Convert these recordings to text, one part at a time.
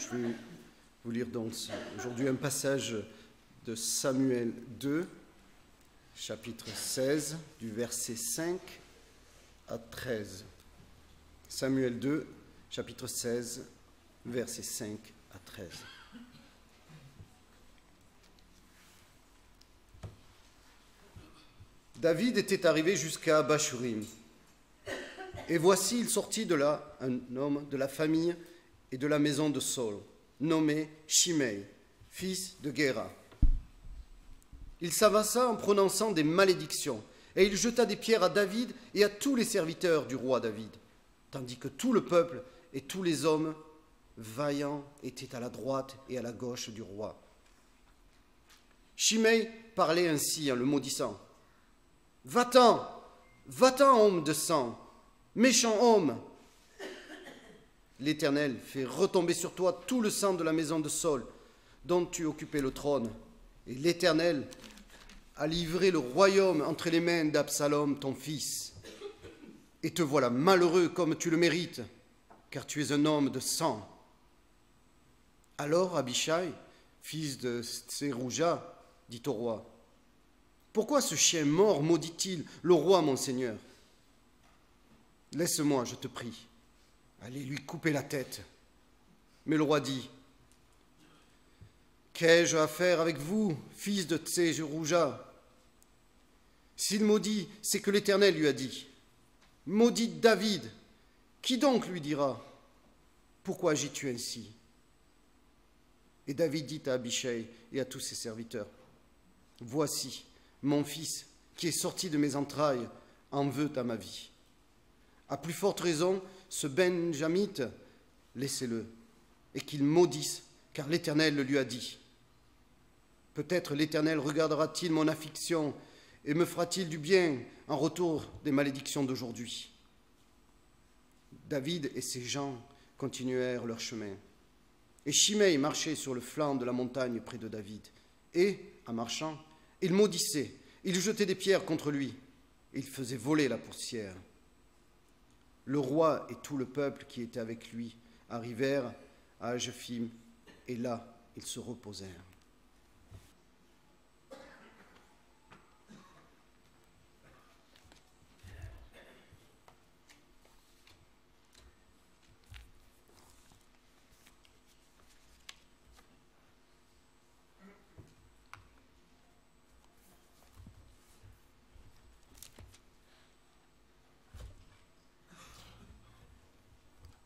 Je vais vous lire donc aujourd'hui un passage de Samuel 2, chapitre 16, du verset 5 à 13. Samuel 2, chapitre 16, versets 5 à 13. David était arrivé jusqu'à Bachurim. Et voici, il sortit de là un homme de la famille et de la maison de Saul, nommé Shimei, fils de Géra. Il s'avança en prononçant des malédictions, et il jeta des pierres à David et à tous les serviteurs du roi David, tandis que tout le peuple et tous les hommes vaillants étaient à la droite et à la gauche du roi. Shimei parlait ainsi en le maudissant. « Va-t'en, va-t'en, homme de sang, méchant homme. L'Éternel fait retomber sur toi tout le sang de la maison de Saul, dont tu occupais le trône, et l'Éternel a livré le royaume entre les mains d'Absalom, ton fils. Et te voilà malheureux comme tu le mérites, car tu es un homme de sang. » Alors Abishai, fils de Tserouja, dit au roi, « Pourquoi ce chien mort maudit-il le roi, mon seigneur? Laisse-moi, je te prie, aller lui couper la tête. » Mais le roi dit, « Qu'ai-je à faire avec vous, fils de Tserouja? S'il maudit, c'est que l'Éternel lui a dit. Maudite David, qui donc lui dira? Pourquoi agis-tu ainsi? » Et David dit à Abishai et à tous ses serviteurs, « Voici, mon fils, qui est sorti de mes entrailles, en veut à ma vie. À plus forte raison, ce Benjamite, laissez-le, et qu'il maudisse, car l'Éternel le lui a dit. Peut-être l'Éternel regardera-t-il mon affliction et me fera-t-il du bien en retour des malédictions d'aujourd'hui. » David et ses gens continuèrent leur chemin. Et Shimei marchait sur le flanc de la montagne près de David. Et, en marchant, il maudissait, il jetait des pierres contre lui, et il faisait voler la poussière. Le roi et tout le peuple qui était avec lui arrivèrent à Ajephim, et là, ils se reposèrent.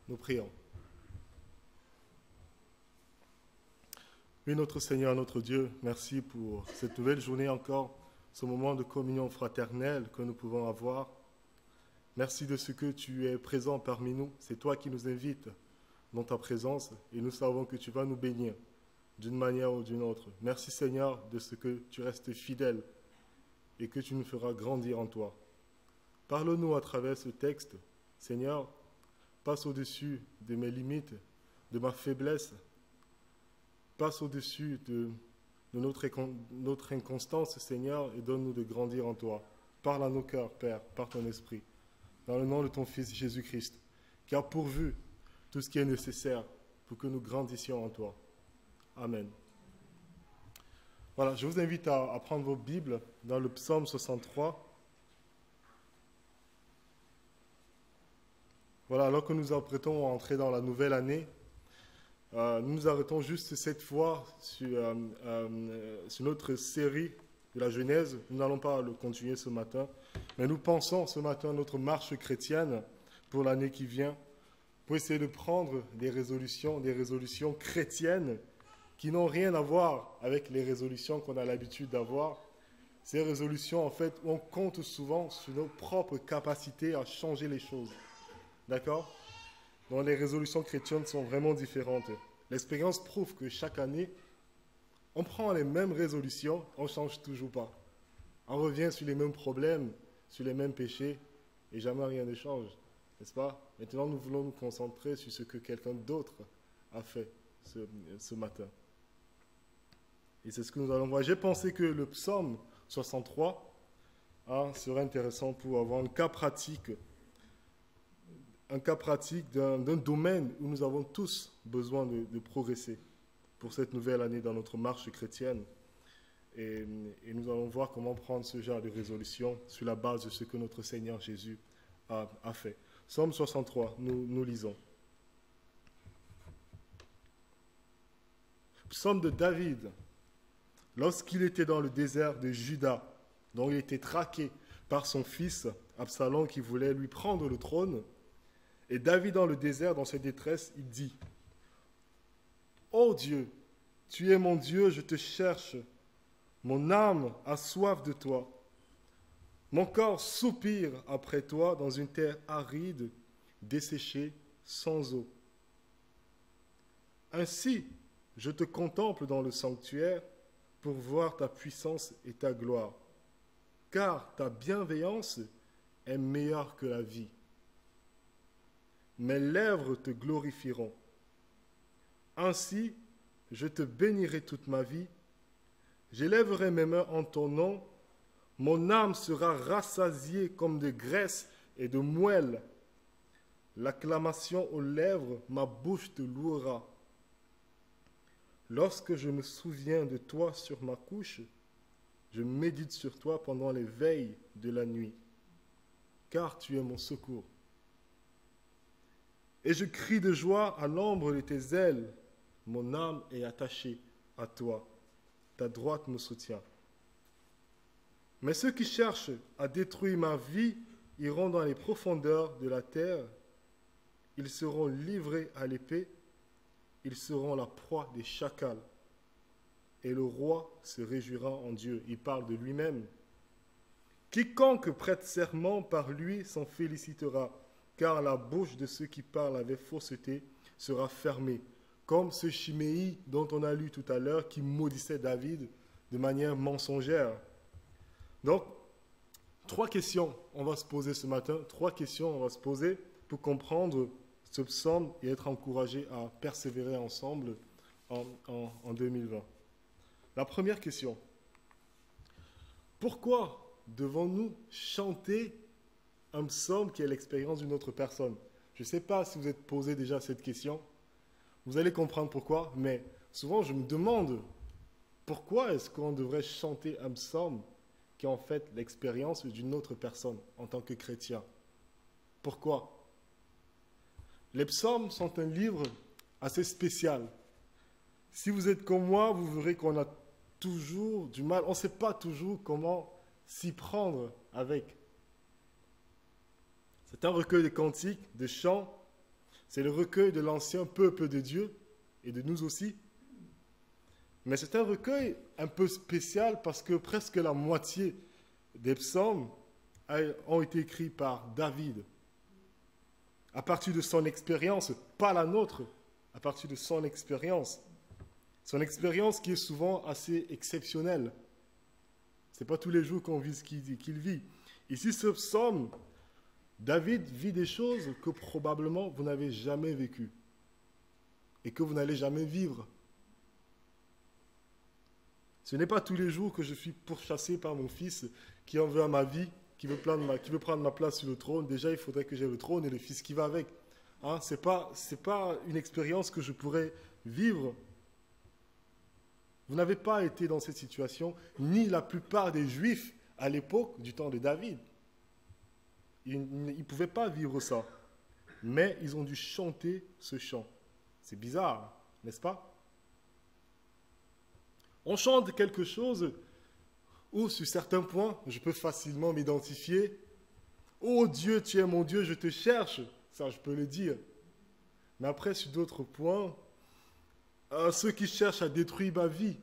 Nous prions. Oui, notre Seigneur, notre Dieu, merci pour cette nouvelle journée encore, ce moment de communion fraternelle que nous pouvons avoir. Merci de ce que tu es présent parmi nous. C'est toi qui nous invites dans ta présence et nous savons que tu vas nous bénir d'une manière ou d'une autre. Merci Seigneur de ce que tu restes fidèle et que tu nous feras grandir en toi. Parle-nous à travers ce texte, Seigneur. Passe au-dessus de mes limites, de ma faiblesse. Passe au-dessus de notre inconstance, Seigneur, et donne-nous de grandir en toi. Parle à nos cœurs, Père, par ton esprit. Dans le nom de ton Fils Jésus-Christ, qui a pourvu tout ce qui est nécessaire pour que nous grandissions en toi. Amen. Voilà, je vous invite à prendre vos Bibles dans le psaume 63. Voilà, alors que nous apprêtons à entrer dans la nouvelle année, nous nous arrêtons juste cette fois sur notre série de la Genèse. Nous n'allons pas le continuer ce matin, mais nous pensons ce matin à notre marche chrétienne pour l'année qui vient, pour essayer de prendre des résolutions chrétiennes qui n'ont rien à voir avec les résolutions qu'on a l'habitude d'avoir. Ces résolutions, en fait, on compte souvent sur nos propres capacités à changer les choses. D'accord? Donc les résolutions chrétiennes sont vraiment différentes. L'expérience prouve que chaque année, on prend les mêmes résolutions, on ne change toujours pas. On revient sur les mêmes problèmes, sur les mêmes péchés, et jamais rien ne change. N'est-ce pas? Maintenant, nous voulons nous concentrer sur ce que quelqu'un d'autre a fait ce matin. Et c'est ce que nous allons voir. J'ai pensé que le psaume 63 serait intéressant pour avoir un cas pratique un cas pratique d'un domaine où nous avons tous besoin de progresser pour cette nouvelle année dans notre marche chrétienne. Et nous allons voir comment prendre ce genre de résolution sur la base de ce que notre Seigneur Jésus a fait. Psaume 63, nous lisons. Psaume de David. Lorsqu'il était dans le désert de Juda, dont il était traqué par son fils Absalom qui voulait lui prendre le trône, et David dans le désert, dans sa détresse, il dit « Ô Dieu, tu es mon Dieu, je te cherche. Mon âme a soif de toi. Mon corps soupire après toi dans une terre aride, desséchée, sans eau. Ainsi, je te contemple dans le sanctuaire pour voir ta puissance et ta gloire, car ta bienveillance est meilleure que la vie. Mes lèvres te glorifieront. Ainsi, je te bénirai toute ma vie. J'élèverai mes mains en ton nom. Mon âme sera rassasiée comme de graisse et de moelle. L'acclamation aux lèvres, ma bouche te louera. Lorsque je me souviens de toi sur ma couche, je médite sur toi pendant les veilles de la nuit, car tu es mon secours. Et je crie de joie à l'ombre de tes ailes. Mon âme est attachée à toi. Ta droite me soutient. Mais ceux qui cherchent à détruire ma vie iront dans les profondeurs de la terre. Ils seront livrés à l'épée. Ils seront la proie des chacals. Et le roi se réjouira en Dieu. Il parle de lui-même. Quiconque prête serment par lui s'en félicitera, car la bouche de ceux qui parlent avec fausseté sera fermée, comme ce Chiméi dont on a lu tout à l'heure qui maudissait David de manière mensongère. Donc, 3 questions on va se poser ce matin, 3 questions on va se poser pour comprendre ce psaume et être encouragé à persévérer ensemble en 2020. La première question, pourquoi devons-nous chanter un psaume qui est l'expérience d'une autre personne? Je ne sais pas si vous êtes posé déjà cette question. Vous allez comprendre pourquoi, mais souvent je me demande pourquoi est-ce qu'on devrait chanter un psaume qui est en fait l'expérience d'une autre personne en tant que chrétien. Pourquoi? Les psaumes sont un livre assez spécial. Si vous êtes comme moi, vous verrez qu'on a toujours du mal, on ne sait pas toujours comment s'y prendre avec. C'est un recueil de cantiques, de chants. C'est le recueil de l'ancien peuple de Dieu et de nous aussi. Mais c'est un recueil un peu spécial parce que presque la moitié des psaumes ont été écrits par David. À partir de son expérience, pas la nôtre, à partir de son expérience. Son expérience qui est souvent assez exceptionnelle. Ce n'est pas tous les jours qu'on vit ce qu'il vit. Ici, ce psaume, David vit des choses que probablement vous n'avez jamais vécues et que vous n'allez jamais vivre. Ce n'est pas tous les jours que je suis pourchassé par mon fils qui en veut à ma vie, qui veut prendre ma place sur le trône. Déjà, il faudrait que j'ai le trône et le fils qui va avec. Hein, ce n'est pas une expérience que je pourrais vivre. Vous n'avez pas été dans cette situation, ni la plupart des Juifs à l'époque du temps de David. Ils ne pouvaient pas vivre ça. Mais ils ont dû chanter ce chant. C'est bizarre, n'est-ce pas? On chante quelque chose où, sur certains points, je peux facilement m'identifier. « Oh Dieu, tu es mon Dieu, je te cherche !» Ça, je peux le dire. Mais après, sur d'autres points, ceux qui cherchent à détruire ma vie,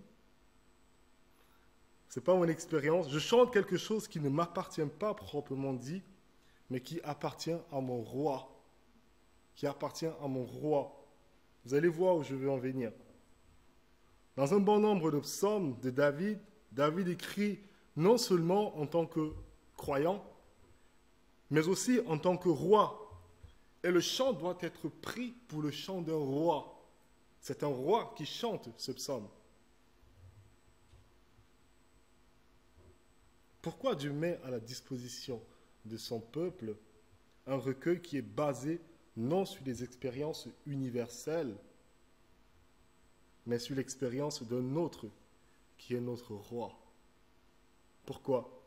ce n'est pas mon expérience. Je chante quelque chose qui ne m'appartient pas proprement dit, mais qui appartient à mon roi. Qui appartient à mon roi. Vous allez voir où je veux en venir. Dans un bon nombre de psaumes de David, David écrit non seulement en tant que croyant, mais aussi en tant que roi. Et le chant doit être pris pour le chant d'un roi. C'est un roi qui chante ce psaume. Pourquoi Dieu met à la disposition de son peuple un recueil qui est basé non sur des expériences universelles, mais sur l'expérience d'un autre, qui est notre roi. Pourquoi?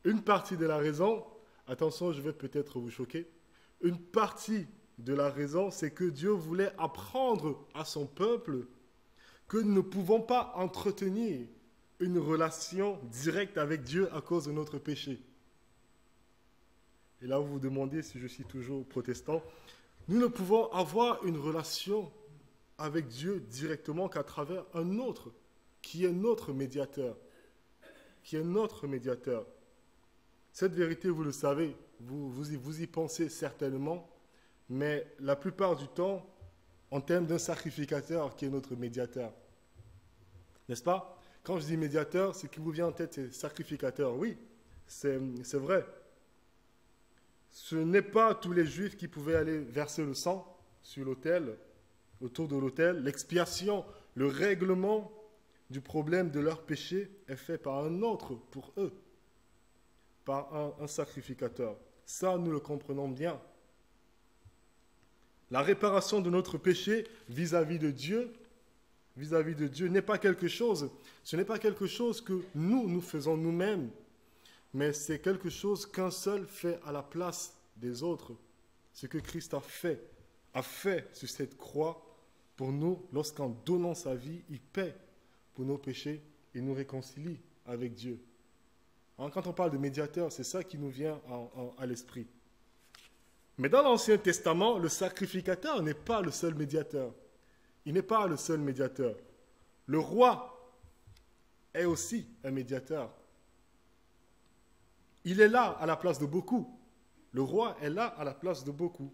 Une partie de la raison, attention, je vais peut-être vous choquer, une partie de la raison, c'est que Dieu voulait apprendre à son peuple que nous ne pouvons pas entretenir une relation directe avec Dieu à cause de notre péché. Et là, vous vous demandez si je suis toujours protestant. Nous ne pouvons avoir une relation avec Dieu directement qu'à travers un autre, qui est notre médiateur. Qui est notre médiateur. Cette vérité, vous le savez, vous y pensez certainement, mais la plupart du temps, en termes d'un sacrificateur qui est notre médiateur. N'est-ce pas? Quand je dis médiateur, ce qui vous vient en tête, c'est sacrificateur. Oui, c'est vrai. Ce n'est pas tous les Juifs qui pouvaient aller verser le sang sur l'autel, autour de l'autel. L'expiation, le règlement du problème de leur péché est fait par un autre pour eux, par un sacrificateur. Ça, nous le comprenons bien. La réparation de notre péché vis-à-vis de Dieu n'est pas quelque chose, ce n'est pas quelque chose que nous faisons nous-mêmes, mais c'est quelque chose qu'un seul fait à la place des autres. Ce que Christ a fait sur cette croix pour nous, lorsqu'en donnant sa vie, il paie pour nos péchés et nous réconcilie avec Dieu. Alors, quand on parle de médiateur, c'est ça qui nous vient à l'esprit. Mais dans l'Ancien Testament, le sacrificateur n'est pas le seul médiateur. Il n'est pas le seul médiateur. Le roi est aussi un médiateur. Il est là à la place de beaucoup. Le roi est là à la place de beaucoup.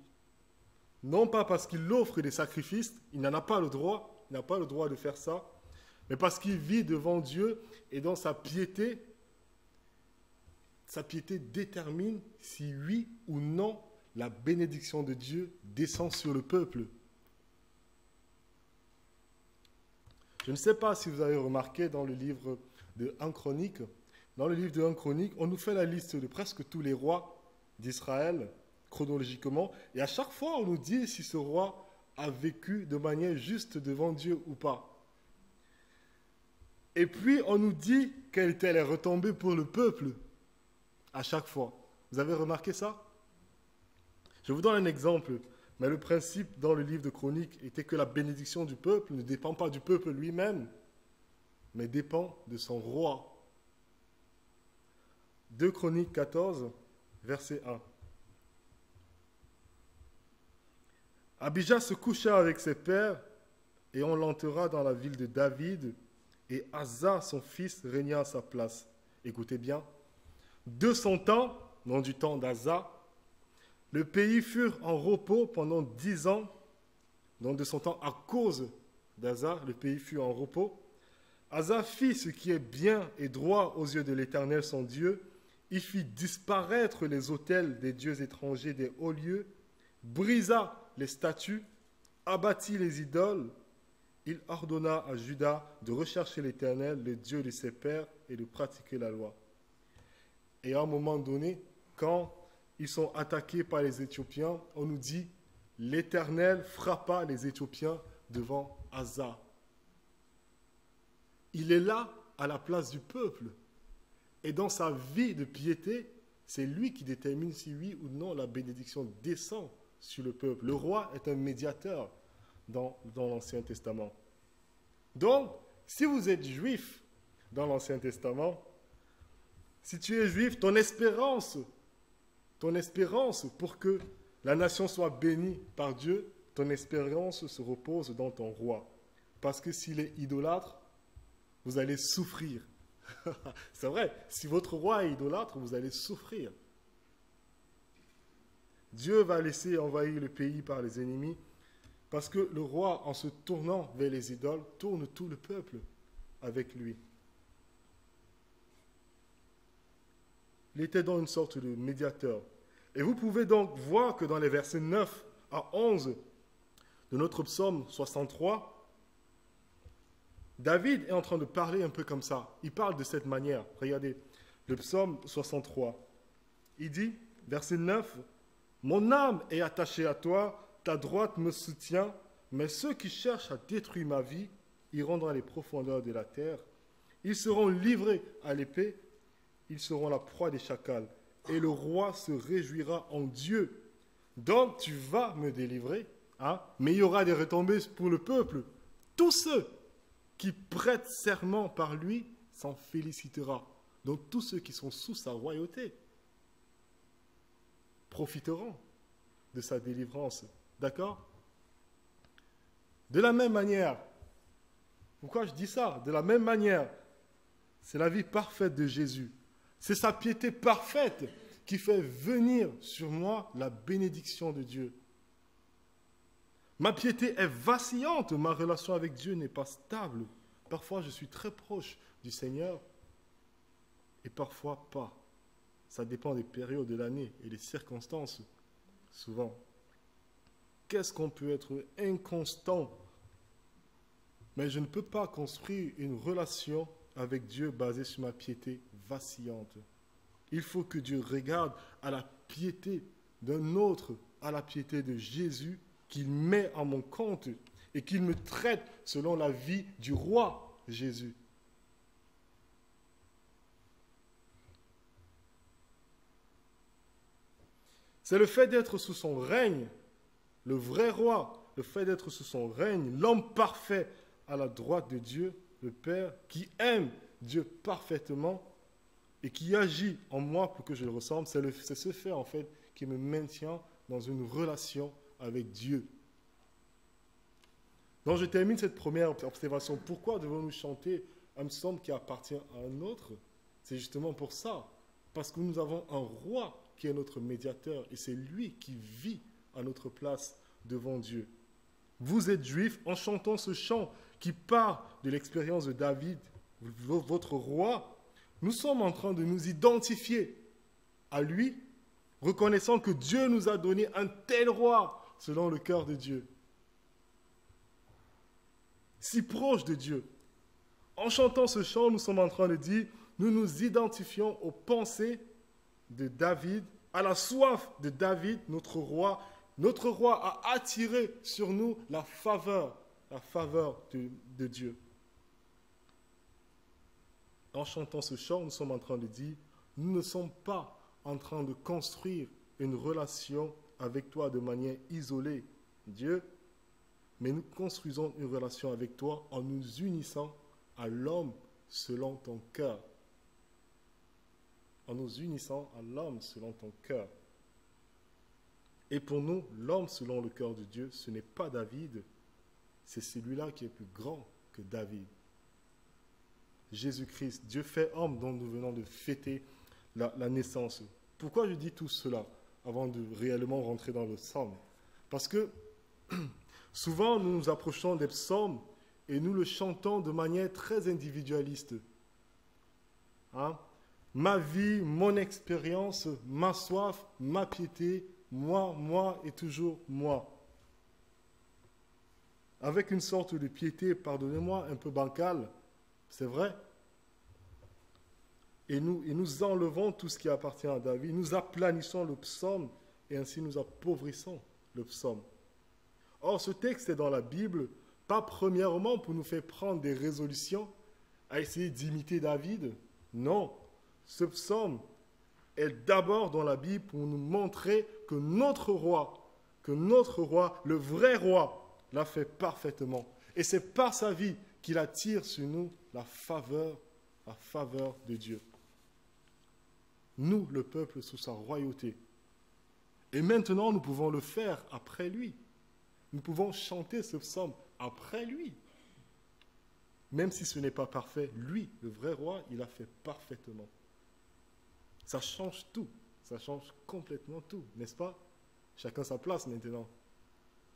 Non pas parce qu'il offre des sacrifices, il n'en a pas le droit, il n'a pas le droit de faire ça, mais parce qu'il vit devant Dieu et dans sa piété détermine si oui ou non la bénédiction de Dieu descend sur le peuple. Je ne sais pas si vous avez remarqué dans le livre de 1 Chronique, dans le livre de 1 Chronique, on nous fait la liste de presque tous les rois d'Israël, chronologiquement, et à chaque fois on nous dit si ce roi a vécu de manière juste devant Dieu ou pas. Et puis on nous dit quelles étaient les retombées pour le peuple à chaque fois. Vous avez remarqué ça? Je vous donne un exemple, mais le principe dans le livre de Chroniques était que la bénédiction du peuple ne dépend pas du peuple lui-même, mais dépend de son roi. 2 Chroniques 14, verset 1. Abijah se coucha avec ses pères et on l'enterra dans la ville de David et Asa, son fils, régna à sa place. Écoutez bien. De son temps, non du temps d'Asa, le pays fut en repos pendant 10 ans. Donc de son temps, à cause d'Asa, le pays fut en repos. Asa fit ce qui est bien et droit aux yeux de l'Éternel son Dieu. Il fit disparaître les autels des dieux étrangers des hauts lieux, brisa les statues, abattit les idoles. Il ordonna à Juda de rechercher l'Éternel, le Dieu de ses pères, et de pratiquer la loi. Et à un moment donné, quand ils sont attaqués par les Éthiopiens, on nous dit « L'Éternel frappa les Éthiopiens devant Asa ». Il est là à la place du peuple. Et dans sa vie de piété, c'est lui qui détermine si oui ou non la bénédiction descend sur le peuple. Le roi est un médiateur dans l'Ancien Testament. Donc, si vous êtes juif dans l'Ancien Testament, si tu es juif, ton espérance pour que la nation soit bénie par Dieu, ton espérance se repose dans ton roi. Parce que s'il est idolâtre, vous allez souffrir. C'est vrai, si votre roi est idolâtre, vous allez souffrir. Dieu va laisser envahir le pays par les ennemis, parce que le roi, en se tournant vers les idoles, tourne tout le peuple avec lui. Il était donc une sorte de médiateur. Et vous pouvez donc voir que dans les versets 9 à 11 de notre psaume 63, David est en train de parler un peu comme ça. Il parle de cette manière. Regardez, le psaume 63. Il dit, verset 9, « Mon âme est attachée à toi, ta droite me soutient, mais ceux qui cherchent à détruire ma vie iront dans les profondeurs de la terre. Ils seront livrés à l'épée, ils seront la proie des chacals, et le roi se réjouira en Dieu. Donc tu vas me délivrer, hein? Mais il y aura des retombées pour le peuple. Tous ceux qui prêtent serment par lui s'en félicitera. Donc tous ceux qui sont sous sa royauté profiteront de sa délivrance. D'accord? De la même manière, pourquoi je dis ça? De la même manière, c'est la vie parfaite de Jésus. C'est sa piété parfaite qui fait venir sur moi la bénédiction de Dieu. Ma piété est vacillante, ma relation avec Dieu n'est pas stable. Parfois, je suis très proche du Seigneur et parfois pas. Ça dépend des périodes de l'année et des circonstances, souvent. Qu'est-ce qu'on peut être inconstant? Mais je ne peux pas construire une relation avec Dieu basée sur ma piété vacillante. Il faut que Dieu regarde à la piété d'un autre, à la piété de Jésus, qu'il met en mon compte et qu'il me traite selon la vie du roi Jésus. C'est le fait d'être sous son règne, le vrai roi, le fait d'être sous son règne, l'homme parfait à la droite de Dieu, le Père, qui aime Dieu parfaitement et qui agit en moi pour que je le ressemble. C'est ce fait, en fait, qui me maintient dans une relation avec Dieu. Donc, je termine cette première observation. Pourquoi devons-nous chanter un psaume qui appartient à un autre? C'est justement pour ça. Parce que nous avons un roi qui est notre médiateur et c'est lui qui vit à notre place devant Dieu. Vous êtes juifs en chantant ce chant qui part de l'expérience de David, votre roi. Nous sommes en train de nous identifier à lui, reconnaissant que Dieu nous a donné un tel roi selon le cœur de Dieu. Si proche de Dieu. En chantant ce chant, nous sommes en train de dire, nous nous identifions aux pensées de David, à la soif de David, notre roi. Notre roi a attiré sur nous la faveur de Dieu. En chantant ce chant, nous sommes en train de dire, nous ne sommes pas en train de construire une relation avec toi de manière isolée, Dieu, mais nous construisons une relation avec toi en nous unissant à l'homme selon ton cœur. En nous unissant à l'homme selon ton cœur. Et pour nous, l'homme selon le cœur de Dieu, ce n'est pas David, c'est celui-là qui est plus grand que David. Jésus-Christ, Dieu fait homme dont nous venons de fêter la naissance. Pourquoi je dis tout cela avant de réellement rentrer dans le psaume? Parce que souvent nous nous approchons des psaumes et nous le chantons de manière très individualiste. Hein? Ma vie, mon expérience, ma soif, ma piété, moi et toujours moi. Avec une sorte de piété, pardonnez-moi, un peu bancale, c'est vrai. Et nous enlevons tout ce qui appartient à David, nous aplanissons le psaume et ainsi nous appauvrissons le psaume. Or, ce texte est dans la Bible, pas premièrement pour nous faire prendre des résolutions à essayer d'imiter David, non. Ce psaume est d'abord dans la Bible pour nous montrer que notre roi, le vrai roi, l'a fait parfaitement. Et c'est par sa vie qu'il attire sur nous la faveur de Dieu. Nous, le peuple, sous sa royauté. Et maintenant, nous pouvons le faire après lui. Nous pouvons chanter ce psaume après lui. Même si ce n'est pas parfait, lui, le vrai roi, il a fait parfaitement. Ça change tout. Ça change complètement tout, n'est-ce pas? Chacun sa place maintenant.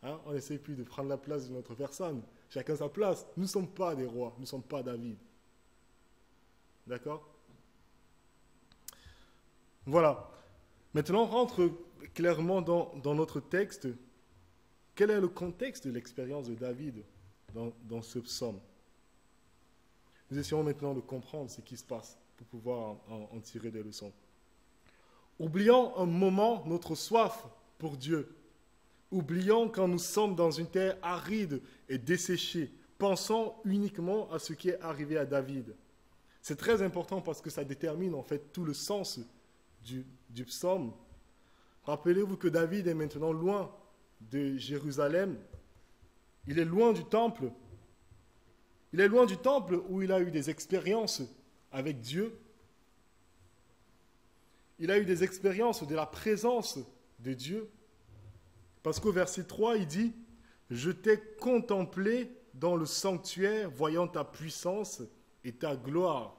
Hein? On n'essaie plus de prendre la place de notre personne. Chacun sa place. Nous ne sommes pas des rois. Nous ne sommes pas David. D'accord? Voilà. Maintenant, on rentre clairement dans notre texte. Quel est le contexte de l'expérience de David dans ce psaume? Nous essayons maintenant de comprendre ce qui se passe pour pouvoir en tirer des leçons. Oublions un moment notre soif pour Dieu, oubliant quand nous sommes dans une terre aride et desséchée, pensant uniquement à ce qui est arrivé à David. C'est très important parce que ça détermine en fait tout le sens du psaume. Rappelez-vous que David est maintenant loin de Jérusalem. Il est loin du temple. Il est loin du temple où il a eu des expériences avec Dieu. Il a eu des expériences de la présence de Dieu. Parce qu'au verset 3, il dit « Je t'ai contemplé dans le sanctuaire, voyant ta puissance et ta gloire. »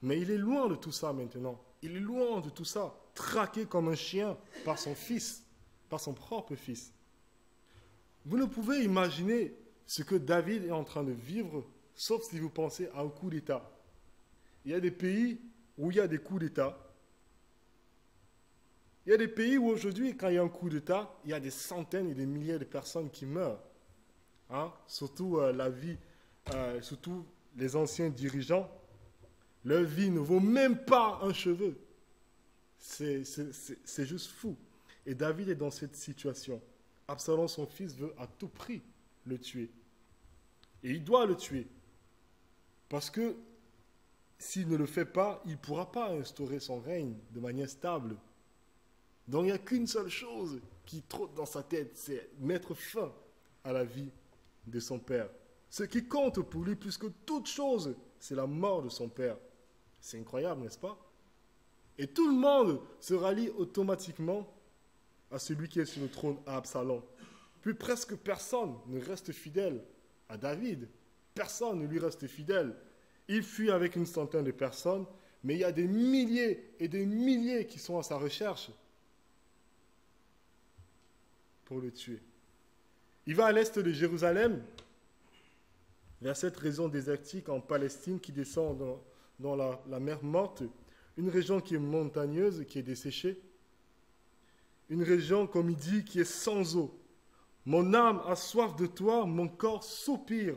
Mais il est loin de tout ça maintenant. Il est loin de tout ça, traqué comme un chien par son fils, par son propre fils. Vous ne pouvez imaginer ce que David est en train de vivre, sauf si vous pensez à un coup d'État. Il y a des pays où il y a des coups d'État. Il y a des pays où aujourd'hui, quand il y a un coup d'État, il y a des centaines et des milliers de personnes qui meurent. Hein? Surtout surtout les anciens dirigeants, leur vie ne vaut même pas un cheveu. C'est juste fou. Et David est dans cette situation. Absalom, son fils, veut à tout prix le tuer. Et il doit le tuer. Parce que s'il ne le fait pas, il ne pourra pas instaurer son règne de manière stable. Donc il n'y a qu'une seule chose qui trotte dans sa tête, c'est mettre fin à la vie de son père. Ce qui compte pour lui plus que toute chose, c'est la mort de son père. C'est incroyable, n'est-ce pas? Et tout le monde se rallie automatiquement à celui qui est sur le trône, à Absalom. Puis presque personne ne reste fidèle à David. Personne ne lui reste fidèle. Il fuit avec une centaine de personnes, mais il y a des milliers et des milliers qui sont à sa recherche pour le tuer. Il va à l'est de Jérusalem, vers cette région désertique en Palestine qui descend dans la mer Morte, une région qui est montagneuse, qui est desséchée, une région, comme il dit, qui est sans eau. Mon âme a soif de toi, mon corps soupire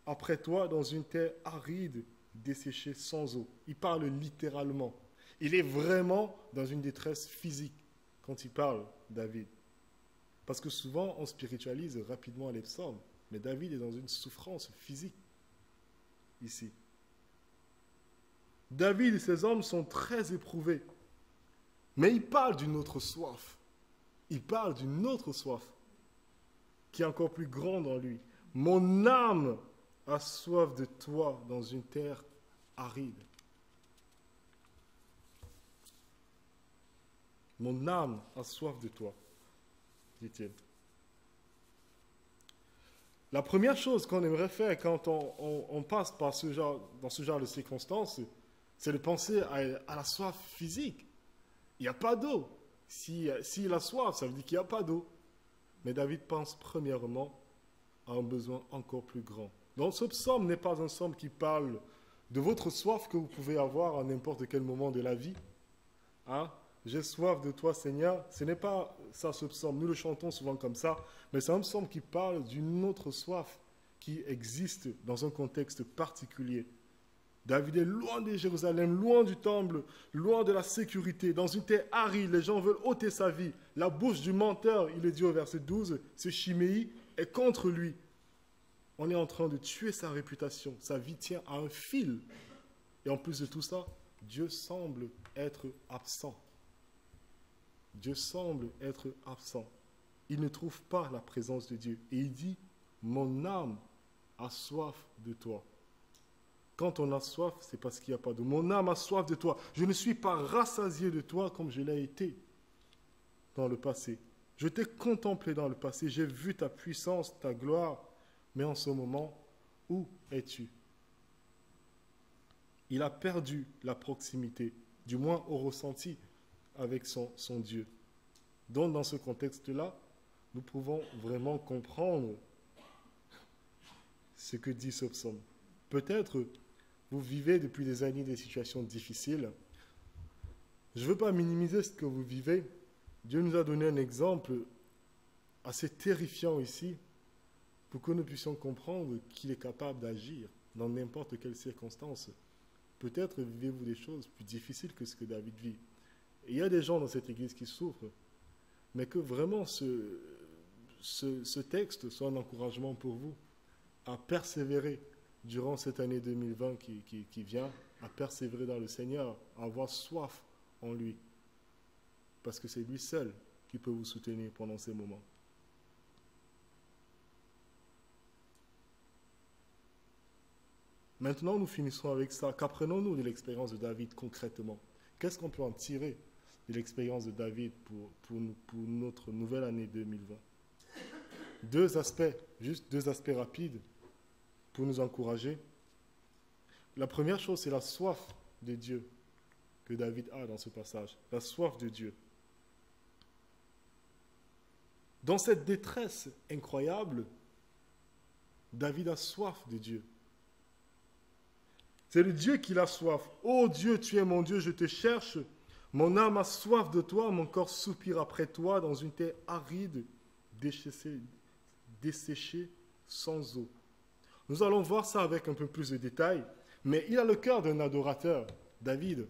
après toi dans une terre aride, desséchée, sans eau. Il parle littéralement. Il est vraiment dans une détresse physique quand il parle, David. Parce que souvent, on spiritualise rapidement les psaumes. Mais David est dans une souffrance physique, ici. David et ses hommes sont très éprouvés. Mais il parle d'une autre soif. Il parle d'une autre soif qui est encore plus grande en lui. Mon âme a soif de toi dans une terre aride. Mon âme a soif de toi, dit-il. La première chose qu'on aimerait faire quand on passe par dans ce genre de circonstances, c'est de penser à la soif physique. Il n'y a pas d'eau. S'il a soif, ça veut dire qu'il n'y a pas d'eau. Mais David pense premièrement à un besoin encore plus grand. Donc ce psaume n'est pas un psaume qui parle de votre soif que vous pouvez avoir à n'importe quel moment de la vie. Hein? J'ai soif de toi, Seigneur. Ce n'est pas ça ce psaume. Nous le chantons souvent comme ça. Mais c'est un psaume qui parle d'une autre soif qui existe dans un contexte particulier. David est loin de Jérusalem, loin du temple, loin de la sécurité, dans une terre aride. Les gens veulent ôter sa vie. La bouche du menteur, il est dit au verset 12, ce Chiméi est contre lui. On est en train de tuer sa réputation. Sa vie tient à un fil. Et en plus de tout ça, Dieu semble être absent. Dieu semble être absent. Il ne trouve pas la présence de Dieu. Et il dit, mon âme a soif de toi. Quand on a soif, c'est parce qu'il n'y a pas d'eau. Mon âme a soif de toi. Je ne suis pas rassasié de toi comme je l'ai été dans le passé. Je t'ai contemplé dans le passé. J'ai vu ta puissance, ta gloire. Mais en ce moment, où es-tu? Il a perdu la proximité, du moins au ressenti avec son Dieu. Donc, dans ce contexte-là, nous pouvons vraiment comprendre ce que dit ce psaume. Peut-être vous vivez depuis des années des situations difficiles. Je ne veux pas minimiser ce que vous vivez. Dieu nous a donné un exemple assez terrifiant ici pour que nous puissions comprendre qu'il est capable d'agir dans n'importe quelle circonstance. Peut-être vivez-vous des choses plus difficiles que ce que David vit. Et il y a des gens dans cette église qui souffrent. mais que vraiment ce texte soit un encouragement pour vous à persévérer durant cette année 2020 qui vient, à persévérer dans le Seigneur, à avoir soif en lui. Parce que c'est lui seul qui peut vous soutenir pendant ces moments. Maintenant, nous finissons avec ça. Qu'apprenons-nous de l'expérience de David concrètement? Qu'est-ce qu'on peut en tirer de l'expérience de David pour notre nouvelle année 2020? Juste deux aspects rapides pour nous encourager. La première chose, c'est la soif de Dieu que David a dans ce passage. La soif de Dieu. Dans cette détresse incroyable, David a soif de Dieu. C'est le Dieu qui a soif. Ô Dieu, tu es mon Dieu, je te cherche. Mon âme a soif de toi, mon corps soupire après toi dans une terre aride, desséchée, sans eau. Nous allons voir ça avec un peu plus de détails, mais il a le cœur d'un adorateur, David.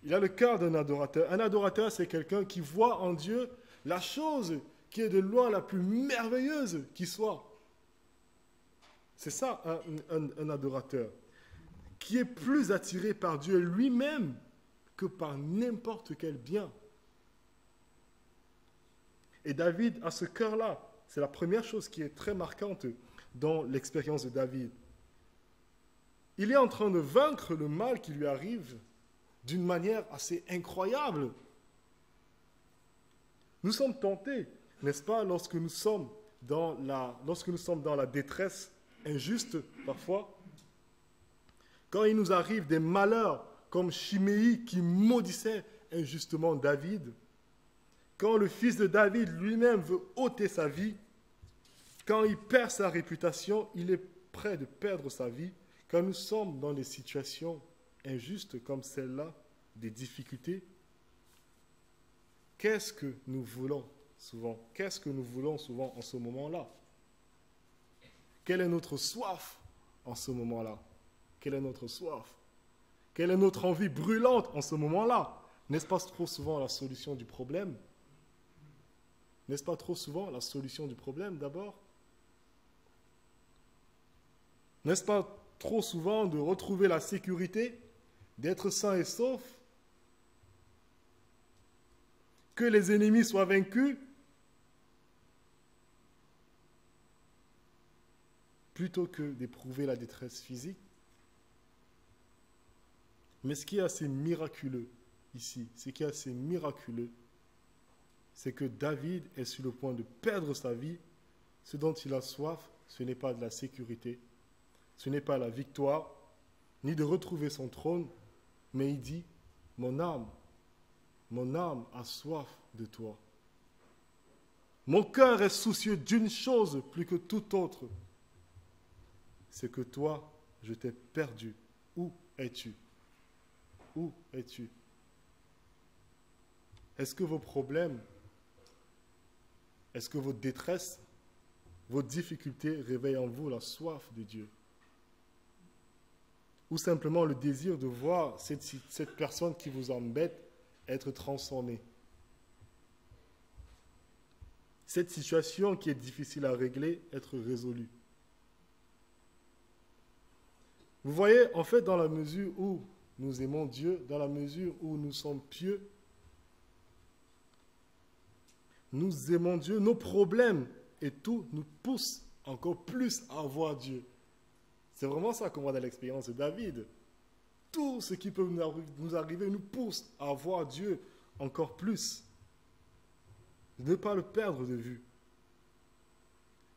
Il a le cœur d'un adorateur. Un adorateur, c'est quelqu'un qui voit en Dieu la chose qui est de loin la plus merveilleuse qui soit. C'est ça, un adorateur, qui est plus attiré par Dieu lui-même que par n'importe quel bien. Et David a ce cœur-là. C'est la première chose qui est très marquante dans l'expérience de David. Il est en train de vaincre le mal qui lui arrive d'une manière assez incroyable. Nous sommes tentés, n'est-ce pas, lorsque nous sommes dans la détresse injuste parfois, quand il nous arrive des malheurs comme Chiméi qui maudissait injustement David, quand le fils de David lui-même veut ôter sa vie, quand il perd sa réputation, il est prêt de perdre sa vie, quand nous sommes dans des situations injustes comme celle-là, des difficultés, qu'est-ce que nous voulons souvent? Qu'est-ce que nous voulons souvent en ce moment-là? Quelle est notre soif en ce moment-là? Quelle est notre soif? Quelle est notre envie brûlante en ce moment-là? N'est-ce pas trop souvent la solution du problème? N'est-ce pas trop souvent la solution du problème d'abord? N'est-ce pas trop souvent de retrouver la sécurité, d'être sain et sauf, que les ennemis soient vaincus, plutôt que d'éprouver la détresse physique? Mais ce qui est assez miraculeux ici, c'est que David est sur le point de perdre sa vie. Ce dont il a soif, ce n'est pas de la sécurité, ce n'est pas la victoire, ni de retrouver son trône, mais il dit, mon âme a soif de toi. Mon cœur est soucieux d'une chose plus que toute autre, c'est que toi, je t'ai perdu. Où es-tu? Où es-tu? Est-ce que vos problèmes, est-ce que vos détresses, vos difficultés réveillent en vous la soif de Dieu? Ou simplement le désir de voir cette personne qui vous embête être transformée? Cette situation qui est difficile à régler, être résolue. Vous voyez, en fait, dans la mesure où nous aimons Dieu, dans la mesure où nous sommes pieux, nous aimons Dieu, nos problèmes et tout nous poussent encore plus à voir Dieu. C'est vraiment ça qu'on voit dans l'expérience de David. Tout ce qui peut nous arriver nous pousse à voir Dieu encore plus. Ne pas le perdre de vue.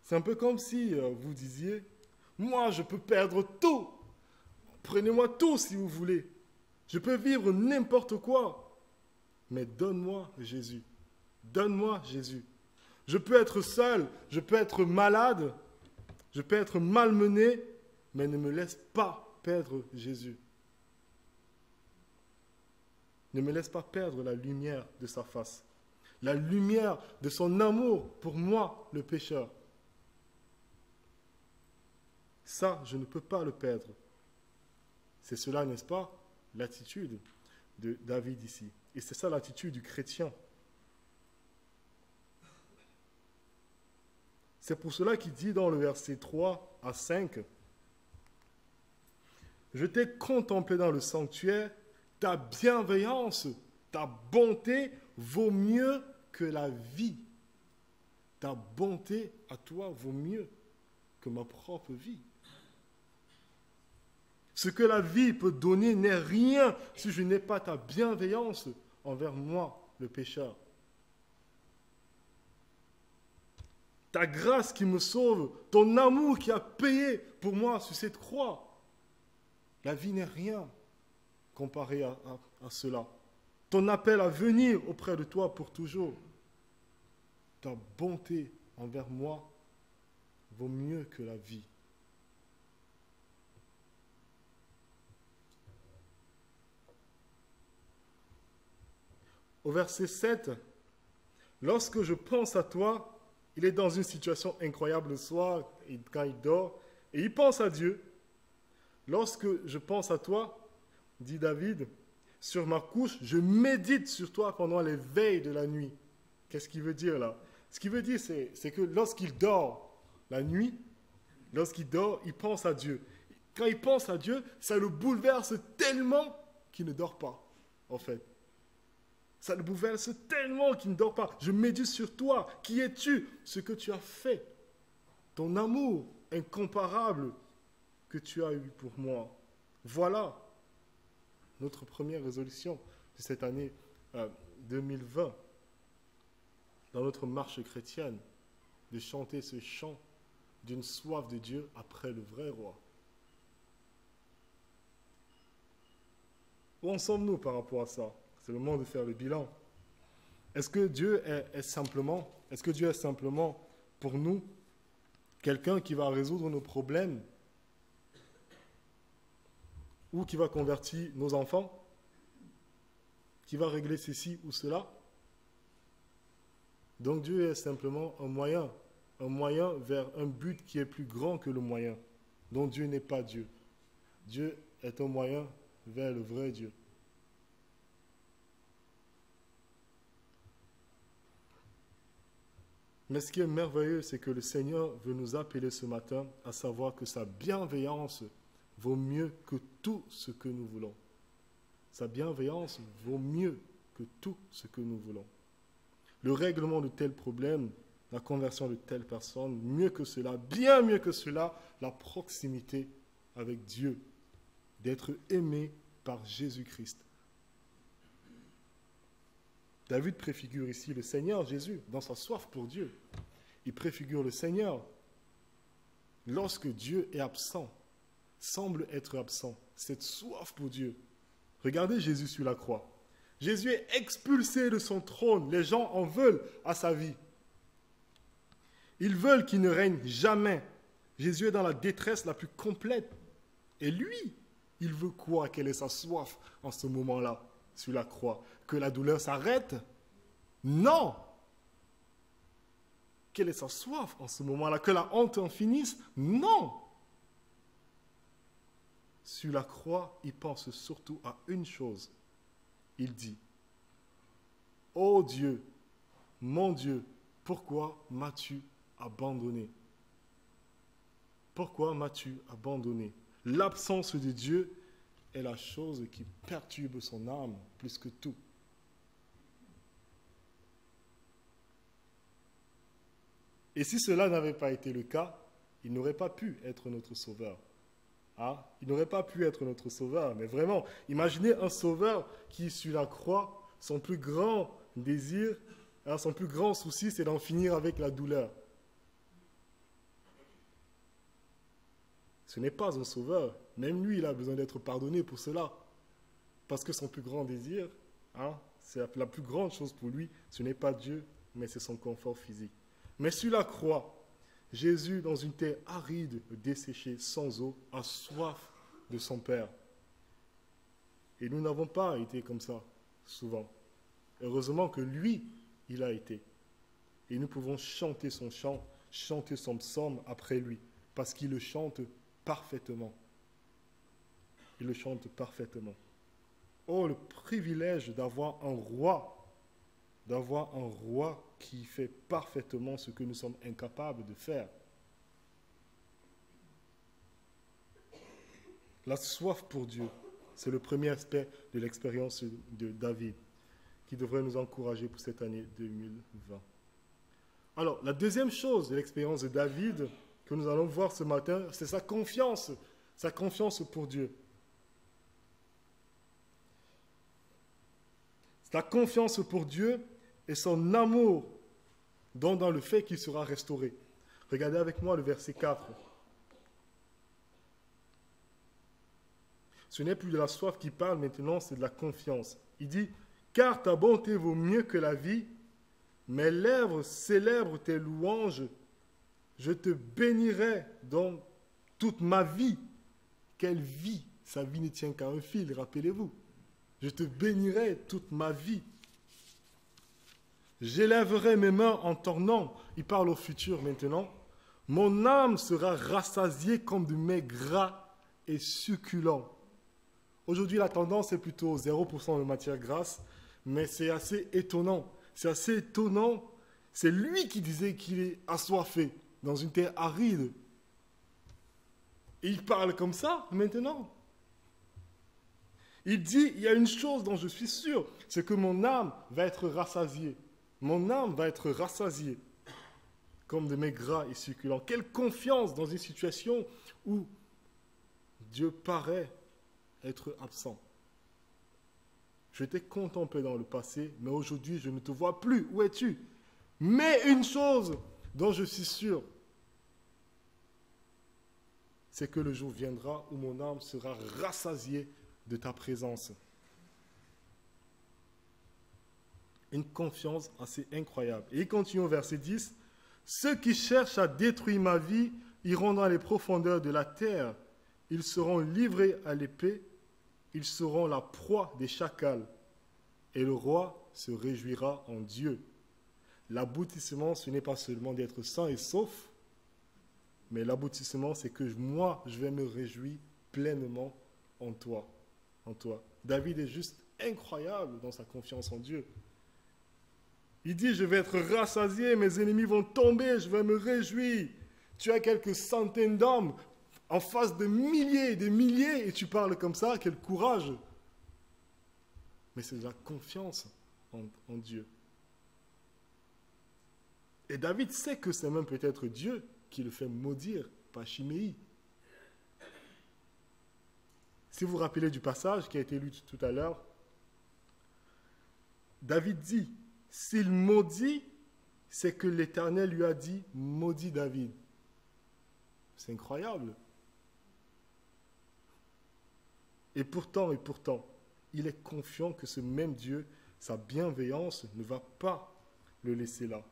C'est un peu comme si vous disiez, moi je peux perdre tout. Prenez-moi tout si vous voulez. Je peux vivre n'importe quoi. Mais donne-moi Jésus. Donne-moi Jésus. Je peux être seul, je peux être malade, je peux être malmené, mais ne me laisse pas perdre Jésus. Ne me laisse pas perdre la lumière de sa face, la lumière de son amour pour moi, le pécheur. Ça, je ne peux pas le perdre. C'est cela, n'est-ce pas, l'attitude de David ici. Et c'est ça l'attitude du chrétien. C'est pour cela qu'il dit dans le verset 3 à 5, « Je t'ai contemplé dans le sanctuaire, ta bienveillance, ta bonté vaut mieux que la vie. Ta bonté à toi vaut mieux que ma propre vie. Ce que la vie peut donner n'est rien si je n'ai pas ta bienveillance envers moi, le pécheur. Ta grâce qui me sauve, ton amour qui a payé pour moi sur cette croix. La vie n'est rien comparé à cela. Ton appel à venir auprès de toi pour toujours. Ta bonté envers moi vaut mieux que la vie. Au verset 7, lorsque je pense à toi, il est dans une situation incroyable le soir, quand il dort, et il pense à Dieu. Lorsque je pense à toi, dit David, sur ma couche, je médite sur toi pendant les veilles de la nuit. Qu'est-ce qu'il veut dire là? Ce qu'il veut dire, c'est que lorsqu'il dort la nuit, lorsqu'il dort, il pense à Dieu. Quand il pense à Dieu, ça le bouleverse tellement qu'il ne dort pas, en fait. Ça le bouleverse tellement qu'il ne dort pas. Je médite sur toi. Qui es-tu? Ce que tu as fait. Ton amour incomparable que tu as eu pour moi. Voilà notre première résolution de cette année 2020. Dans notre marche chrétienne, de chanter ce chant d'une soif de Dieu après le vrai roi. Où en sommes-nous par rapport à ça? C'est le moment de faire le bilan. Est-ce que Dieu est simplement pour nous quelqu'un qui va résoudre nos problèmes ou qui va convertir nos enfants, qui va régler ceci ou cela? Donc Dieu est simplement un moyen vers un but qui est plus grand que le moyen. Donc Dieu n'est pas Dieu. Dieu est un moyen vers le vrai Dieu. Mais ce qui est merveilleux, c'est que le Seigneur veut nous appeler ce matin à savoir que sa bienveillance vaut mieux que tout ce que nous voulons. Sa bienveillance vaut mieux que tout ce que nous voulons. Le règlement de tel problème, la conversion de telle personne, mieux que cela, bien mieux que cela, la proximité avec Dieu, d'être aimé par Jésus-Christ. David préfigure ici le Seigneur Jésus dans sa soif pour Dieu. Il préfigure le Seigneur lorsque Dieu est absent, semble être absent, cette soif pour Dieu. Regardez Jésus sur la croix. Jésus est expulsé de son trône. Les gens en veulent à sa vie. Ils veulent qu'il ne règne jamais. Jésus est dans la détresse la plus complète. Et lui, il veut quoi? Quelle est sa soif en ce moment-là, sur la croix? Que la douleur s'arrête? Non! Quelle est sa soif en ce moment-là? Que la honte en finisse? Non! Sur la croix, il pense surtout à une chose. Il dit, « Ô Dieu, mon Dieu, pourquoi m'as-tu abandonné? Pourquoi m'as-tu abandonné? » L'absence de Dieu est la chose qui perturbe son âme plus que tout. Et si cela n'avait pas été le cas, il n'aurait pas pu être notre sauveur. Ah, il n'aurait pas pu être notre sauveur. Mais vraiment, imaginez un sauveur qui, sur la croix, son plus grand désir, son plus grand souci, c'est d'en finir avec la douleur. Ce n'est pas un sauveur. Même lui, il a besoin d'être pardonné pour cela. Parce que son plus grand désir, c'est la plus grande chose pour lui, ce n'est pas Dieu, mais c'est son confort physique. Mais sur la croix, Jésus, dans une terre aride, desséchée, sans eau, a soif de son Père. Et nous n'avons pas été comme ça, souvent. Heureusement que lui, il a été. Et nous pouvons chanter son chant, chanter son psaume après lui, parce qu'il le chante parfaitement. Il le chante parfaitement. Oh, le privilège d'avoir un roi d'avoir un roi qui fait parfaitement ce que nous sommes incapables de faire. La soif pour Dieu, c'est le premier aspect de l'expérience de David qui devrait nous encourager pour cette année 2020. Alors, la deuxième chose de l'expérience de David que nous allons voir ce matin, c'est sa confiance pour Dieu. Sa confiance pour Dieu et son amour dans le fait qu'il sera restauré. Regardez avec moi le verset 4. Ce n'est plus de la soif qui parle maintenant, c'est de la confiance. Il dit, « Car ta bonté vaut mieux que la vie, mes lèvres célèbrent tes louanges, je te bénirai dans toute ma vie. » Quelle vie? Sa vie ne tient qu'à un fil, rappelez-vous. Je te bénirai toute ma vie. J'élèverai mes mains en tornant. Il parle au futur maintenant. Mon âme sera rassasiée comme de mets gras et succulents. Aujourd'hui, la tendance est plutôt 0% de matière grasse, mais c'est assez étonnant. C'est assez étonnant. C'est lui qui disait qu'il est assoiffé dans une terre aride. Et il parle comme ça maintenant. Il dit, il y a une chose dont je suis sûr, c'est que mon âme va être rassasiée. Mon âme va être rassasiée comme de mets gras et succulents. Quelle confiance dans une situation où Dieu paraît être absent. Je t'ai contemplé dans le passé, mais aujourd'hui je ne te vois plus. Où es-tu? Mais une chose dont je suis sûr, c'est que le jour viendra où mon âme sera rassasiée de ta présence. Une confiance assez incroyable. Et il continue au verset 10. Ceux qui cherchent à détruire ma vie iront dans les profondeurs de la terre. Ils seront livrés à l'épée. Ils seront la proie des chacals. Et le roi se réjouira en Dieu. L'aboutissement, ce n'est pas seulement d'être sain et sauf, mais l'aboutissement, c'est que moi, je vais me réjouir pleinement en toi. En toi. David est juste incroyable dans sa confiance en Dieu. Il dit, je vais être rassasié, mes ennemis vont tomber, je vais me réjouir. Tu as quelques centaines d'hommes en face de milliers et des milliers, et tu parles comme ça, quel courage. Mais c'est de la confiance en Dieu. Et David sait que c'est même peut-être Dieu qui le fait maudire, pas Chiméi. Si vous vous rappelez du passage qui a été lu tout à l'heure, David dit, s'il maudit, c'est que l'Éternel lui a dit, maudit David. C'est incroyable. Et pourtant, il est confiant que ce même Dieu, sa bienveillance, ne va pas le laisser là.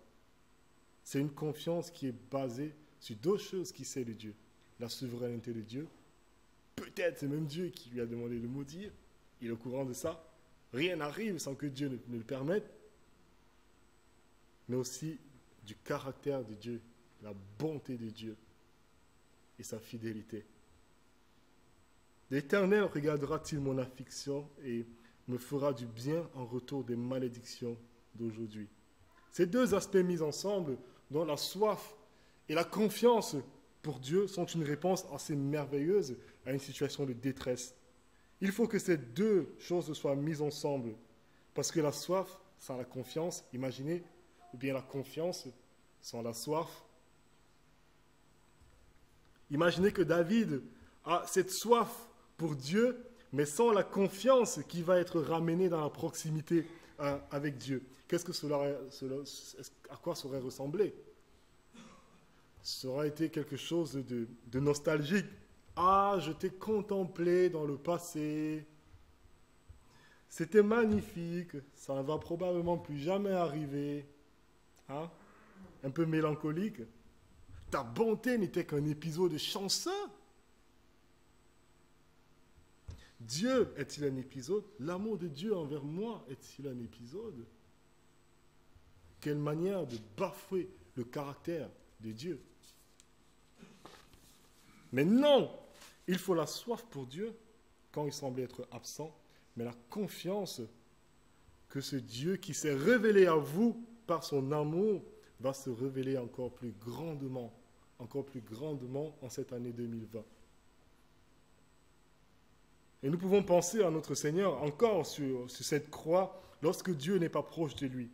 C'est une confiance qui est basée sur deux choses qu'il sait de Dieu. La souveraineté de Dieu. Peut-être c'est même Dieu qui lui a demandé de maudire. Il est au courant de ça. Rien n'arrive sans que Dieu ne le permette. Mais aussi du caractère de Dieu, la bonté de Dieu et sa fidélité. L'Éternel regardera-t-il mon affliction et me fera du bien en retour des malédictions d'aujourd'hui. Ces deux aspects mis ensemble, dont la soif et la confiance pour Dieu, sont une réponse assez merveilleuse à une situation de détresse. Il faut que ces deux choses soient mises ensemble, parce que la soif sans la confiance, imaginez, ou bien la confiance sans la soif. Imaginez que David a cette soif pour Dieu, mais sans la confiance qui va être ramenée dans la proximité avec Dieu. Qu'est-ce que à quoi ça aurait ressemblé? Ça aurait été quelque chose de nostalgique. Ah, je t'ai contemplé dans le passé. C'était magnifique. Ça ne va probablement plus jamais arriver. Hein? Un peu mélancolique. Ta bonté n'était qu'un épisode chanceux. Dieu est-il un épisode? L'amour de Dieu envers moi est-il un épisode? Quelle manière de bafouer le caractère de Dieu. Mais non, il faut la soif pour Dieu quand il semble être absent, mais la confiance que ce Dieu qui s'est révélé à vous par son amour va se révéler encore plus grandement en cette année 2020. Et nous pouvons penser à notre Seigneur encore sur cette croix lorsque Dieu n'est pas proche de lui.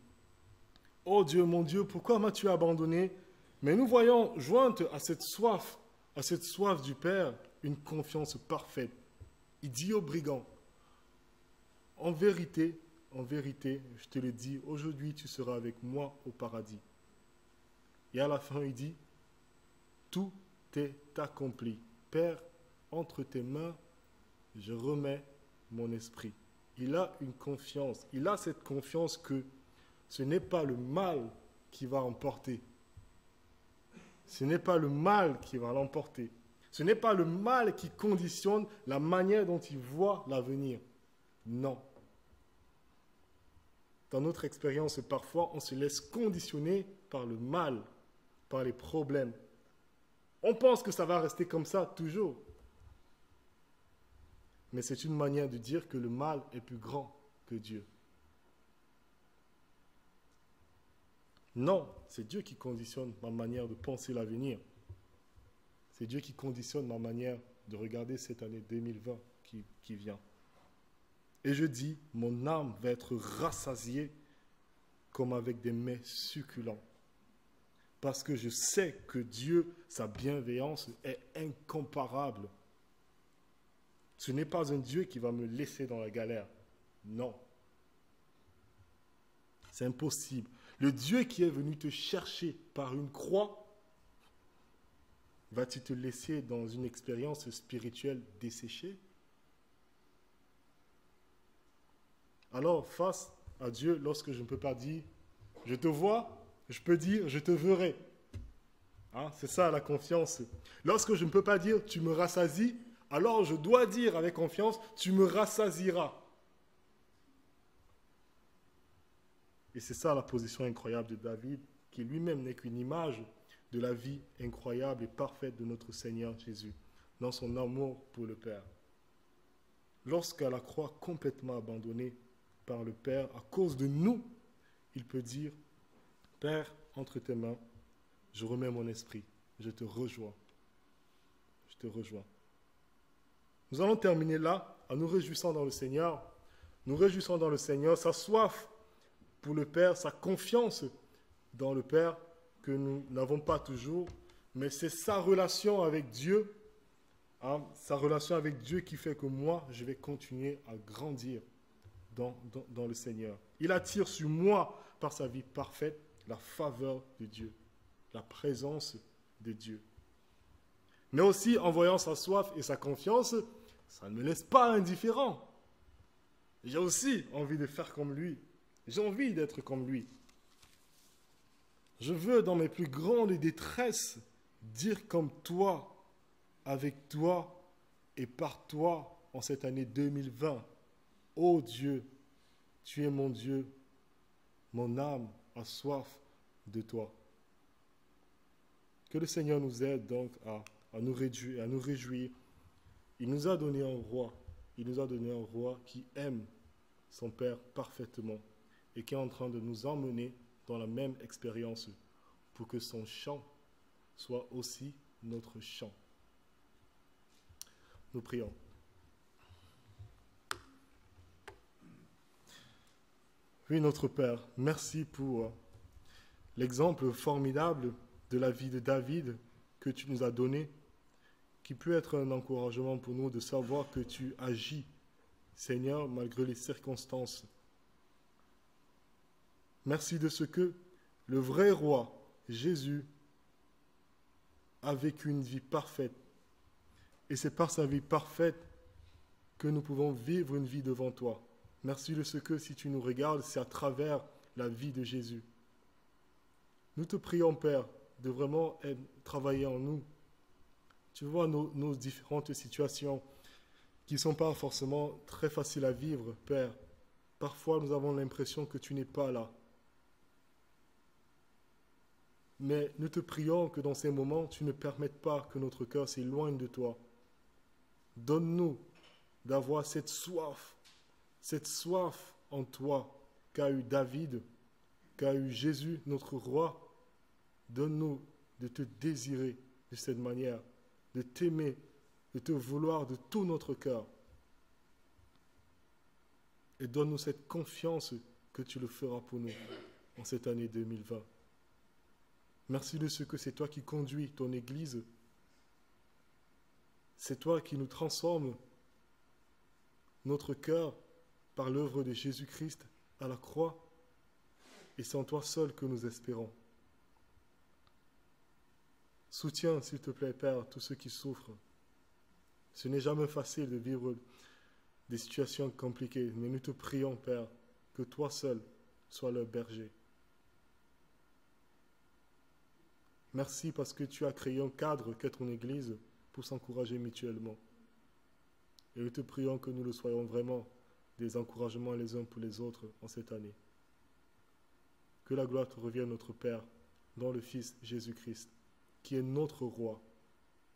Oh Dieu, mon Dieu, pourquoi m'as-tu abandonné? Mais nous voyons, jointe à cette soif du Père, une confiance parfaite. Il dit au brigand, en vérité, je te le dis, aujourd'hui tu seras avec moi au paradis. Et à la fin, il dit, tout est accompli. Père, entre tes mains, je remets mon esprit. Il a une confiance, il a cette confiance que ce n'est pas le mal qui va emporter. Ce n'est pas le mal qui va l'emporter. Ce n'est pas le mal qui conditionne la manière dont il voit l'avenir. Non. Dans notre expérience, parfois, on se laisse conditionner par le mal, par les problèmes. On pense que ça va rester comme ça toujours. Mais c'est une manière de dire que le mal est plus grand que Dieu. Non, c'est Dieu qui conditionne ma manière de penser l'avenir. C'est Dieu qui conditionne ma manière de regarder cette année 2020 qui vient. Et je dis, mon âme va être rassasiée comme avec des mets succulents. Parce que je sais que Dieu, sa bienveillance est incomparable. Ce n'est pas un Dieu qui va me laisser dans la galère. Non. C'est impossible. Le Dieu qui est venu te chercher par une croix, va-t-il te laisser dans une expérience spirituelle desséchée? Alors, face à Dieu, lorsque je ne peux pas dire « je te vois », je peux dire « je te verrai ». Hein, c'est ça la confiance. Lorsque je ne peux pas dire « tu me rassasies », alors je dois dire avec confiance « tu me rassasieras ». Et c'est ça la position incroyable de David, qui lui-même n'est qu'une image de la vie incroyable et parfaite de notre Seigneur Jésus, dans son amour pour le Père. Lorsqu'à la croix complètement abandonnée par le Père, à cause de nous, il peut dire, « Père, entre tes mains, je remets mon esprit, je te rejoins. Je te rejoins. » Nous allons terminer là, en nous réjouissant dans le Seigneur. Nous réjouissons dans le Seigneur, sa soif pour le Père, sa confiance dans le Père, que nous n'avons pas toujours, mais c'est sa relation avec Dieu, hein, sa relation avec Dieu qui fait que moi, je vais continuer à grandir dans le Seigneur. Il attire sur moi, par sa vie parfaite, la faveur de Dieu, la présence de Dieu. Mais aussi, en voyant sa soif et sa confiance, ça ne me laisse pas indifférent. J'ai aussi envie de faire comme lui. J'ai envie d'être comme lui. Je veux, dans mes plus grandes détresses, dire comme toi, avec toi et par toi en cette année 2020. Ô Dieu, tu es mon Dieu, mon âme a soif de toi. Que le Seigneur nous aide donc à nous réjouir. Il nous a donné un roi. Il nous a donné un roi qui aime son Père parfaitement et qui est en train de nous emmener dans la même expérience pour que son chant soit aussi notre chant. Nous prions. Oui, notre Père, merci pour l'exemple formidable de la vie de David que tu nous as donné, qui peut être un encouragement pour nous de savoir que tu agis, Seigneur, malgré les circonstances. Merci de ce que le vrai roi, Jésus, a vécu une vie parfaite. Et c'est par sa vie parfaite que nous pouvons vivre une vie devant toi. Merci de ce que, si tu nous regardes, c'est à travers la vie de Jésus. Nous te prions, Père, de vraiment travailler en nous. Tu vois nos différentes situations qui ne sont pas forcément très faciles à vivre, Père. Parfois, nous avons l'impression que tu n'es pas là. Mais nous te prions que dans ces moments, tu ne permettes pas que notre cœur s'éloigne de toi. Donne-nous d'avoir cette soif en toi, qu'a eu David, qu'a eu Jésus, notre roi. Donne-nous de te désirer de cette manière, de t'aimer, de te vouloir de tout notre cœur. Et donne-nous cette confiance que tu le feras pour nous en cette année 2020. Merci de ce que c'est toi qui conduis ton Église. C'est toi qui nous transformes notre cœur par l'œuvre de Jésus-Christ à la croix. Et c'est en toi seul que nous espérons. Soutiens, s'il te plaît, Père, tous ceux qui souffrent. Ce n'est jamais facile de vivre des situations compliquées, mais nous te prions, Père, que toi seul sois leur berger. Merci parce que tu as créé un cadre qu'est ton Église pour s'encourager mutuellement. Et nous te prions que nous le soyons vraiment, des encouragements les uns pour les autres en cette année. Que la gloire te revienne, notre Père, dans le Fils Jésus-Christ, qui est notre roi.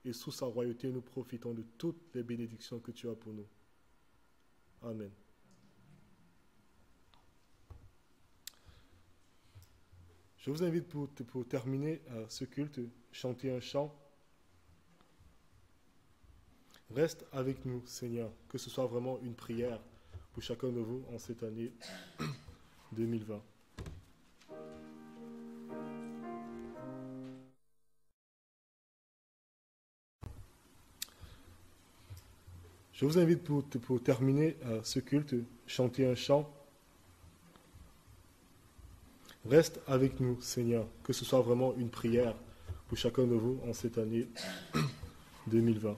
Et sous sa royauté, nous profitons de toutes les bénédictions que tu as pour nous. Amen. Je vous invite pour terminer ce culte, chanter un chant. Reste avec nous, Seigneur, que ce soit vraiment une prière pour chacun de vous en cette année 2020. Je vous invite pour terminer ce culte, chanter un chant. Reste avec nous, Seigneur, que ce soit vraiment une prière pour chacun de vous en cette année 2020.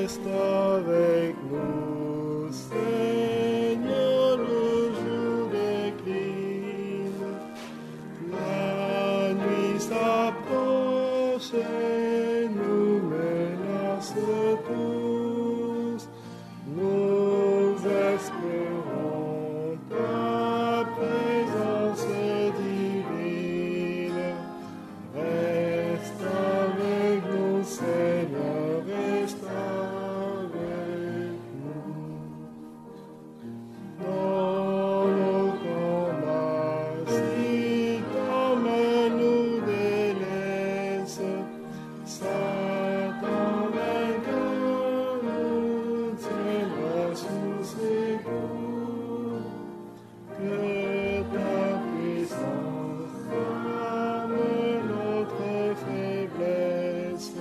Reste avec nous, Seigneur, le jour décline. La nuit s'approche et nous menace tous. Nous espérons ta présence divine. Reste avec nous, Seigneur, reste avec nous. Dans nos combats, si ta main nous délaisse, Satan vainqueur nous tiendra sous ses coups. Que ta puissance calme notre faiblesse.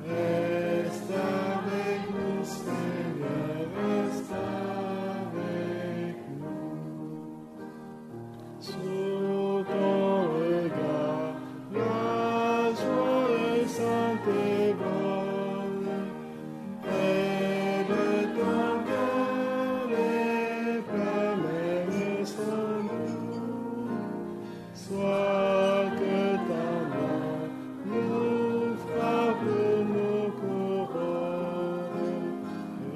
Reste avec nous, Seigneur, reste avec nous. Sous ton regard, la joie est sainte et bonne. Aide ton cœur et permets son nous. Soit que ta main nous frappe nos couronnes.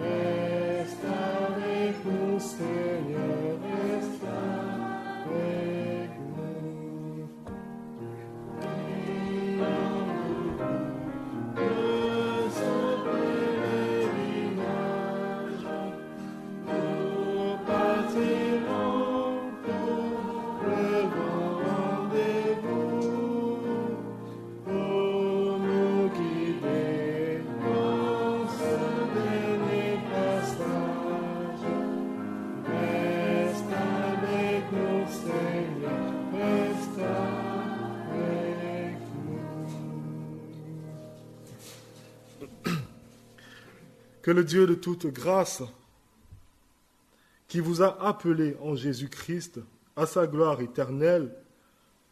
Reste avec nous, Seigneur, reste avec nous. Que son pèlerinage, nous partirons pour le bon rendez-vous, pour nous guider dans ce dernier passage. Reste avec nous, Seigneur, reste avec nous. Que le Dieu de toute grâce, qui vous a appelé en Jésus-Christ à sa gloire éternelle,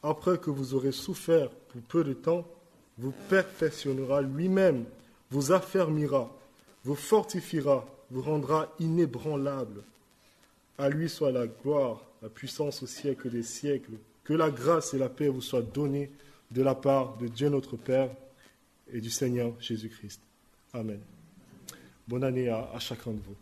après que vous aurez souffert pour peu de temps, vous perfectionnera lui-même, vous affermira, vous fortifiera, vous rendra inébranlable. À lui soit la gloire, la puissance au siècle des siècles. Que la grâce et la paix vous soient données de la part de Dieu notre Père et du Seigneur Jésus-Christ. Amen. Bonne année à chacun de vous.